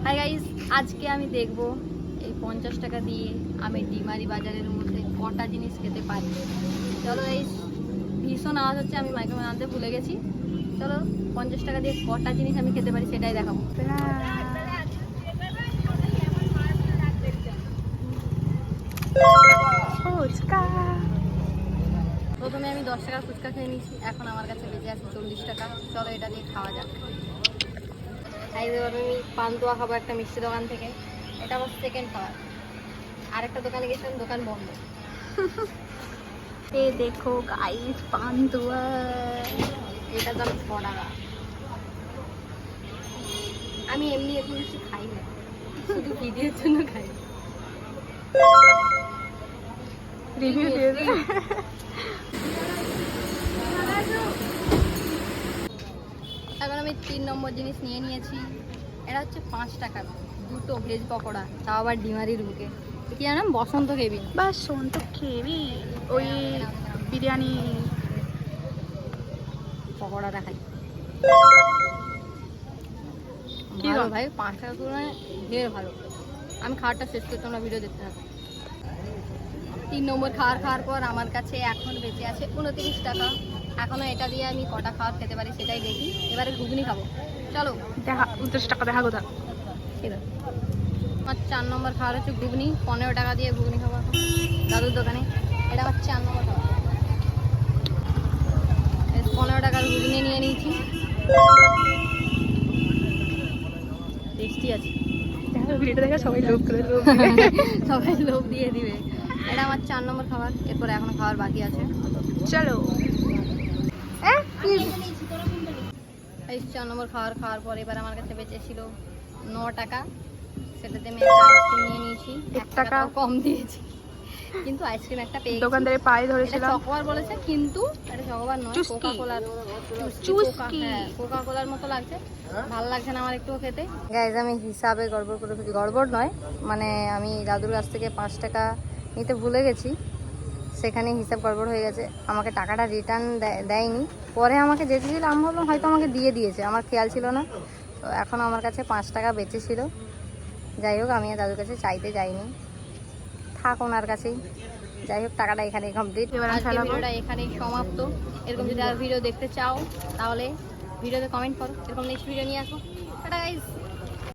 Hi guys, আজকে আমি দেখব এই 50 টাকা দিয়ে আমি ডিমারি বাজারের মধ্যে কটা জিনিস খেতে পারি। চলো গাইস, ভীষণ আওয়াজ হচ্ছে, আমি মাইক্রোফোন আনতে ভুলে গেছি। চলো 50 টাকা দিয়ে কটা জিনিস আমি খেতে পারি সেটাই দেখাবো। ফুচকা, প্রথমে আমি 10 টাকার ফুচকা খেয়ে নিয়েছি, এখন আমার কাছে বেঁচে আছে 40 টাকা। চলো এটা দিয়ে খাওয়া যাক। এবার আমি পান্তুয়া খাবো একটা মিষ্টি দোকান থেকে, এটা আমার সেকেন্ড খাবার। আরেকটা দোকানে গেছিলাম, দোকান বন্ধ। এ দেখো গাইস, পান্তুয়া, এটা দাম 6 টাকা। আমি এমনি এখন কিছু খাই না, শুধু ভিডিওর জন্য খাই। রিভিউ দিয়ে দে। এখন আমি 3 নম্বর জিনিস নিয়ে নিয়েছি। এটা হচ্ছে 5 টাকার দুটো ভেজ পকোড়া, তাও আবার ডিমারির বুকে। কি নাম? বসন্ত কেবিন। বসন্ত কেবিন, ওই বিরিয়ানি পকোড়া দেখাই। কি ভালো দাম? ভাই, 5 টাকা তুলনায় ঢের ভালো। আমি খাবারটা শেষ করে তোমরা ভিডিও দেখতে থাকো। 3 নম্বর খাওয়ার পর আমার কাছে এখন বেঁচে আছে 29 টাকা। এখনো এটা দিয়ে আমি কটা খাবার খেতে পারি সেটাই দেখি। এবারে ঘুগনি খাবো, চলো। দেখা 29 টাকা দেখা কোথা। ঠিক আছে, আমার 4 নম্বর খাবার হচ্ছে ঘুগনি। 15 টাকা দিয়ে ঘুগনি খাবো এখন দাদুর দোকানে। এটা আমার 4 নম্বর খাবার। 15 টাকার ঘুগনি নিয়ে নিয়েছি, টেস্টি আছে। ভিডিওটা দেখে সবাই লোভ করে সবাই লোভ দিয়ে দিবে। এটা আমার 4 নম্বর খাবার। এরপরে এখনো খাবার বাকি আছে, চলো। এই 4 নম্বর খাওয়ার পর এবার আমার কাছে বেঁচে ছিল 9 টাকা। সেটাতে আমি একটা আইসক্রিম নিয়ে নিয়েছি। 1 টাকা কম দিয়েছি, কিন্তু আইসক্রিম একটা পেয়ে গেছি। দোকানদারের পায়ে এটা ধরেছিলাম। চকোবার বলেছে, কিন্তু এটা চকোবার নয়, চুস্কি। কোকা-কোলার। চুস্কি। কোকা-কোলার মতো লাগছে, ভালো লাগছে না আমার একটু খেতে। গাইজ, আমি হিসাবে গড়বড় করে ফেলি। গড়বড় নয়, মানে আমি দাদুর কাছ থেকে 5 টাকা নিতে ভুলে গেছি, সেখানে হিসাব গড়বড় হয়ে গেছে। আমাকে টাকাটা রিটার্ন দেয়নি, পরে আমাকে যেতে ছিল। আমি ভাবলাম হয়তো আমাকে দিয়ে দিয়েছে, আমার খেয়াল ছিল না। তো এখন আমার কাছে 5 টাকা বেঁচে ছিল। যাই হোক, আমি আর দাদুর কাছে চাইতে যাইনি, থাক ওনার কাছেই। যাই হোক, টাকাটা এখানেই কমপ্লিট। এবার আজকে ভিডিওটা এখানেই সমাপ্ত। এরকম যদি আর ভিডিও দেখতে চাও তাহলে ভিডিওতে কমেন্ট করো, এরকম নেক্সট ভিডিও নিয়ে আসো। Tata guys.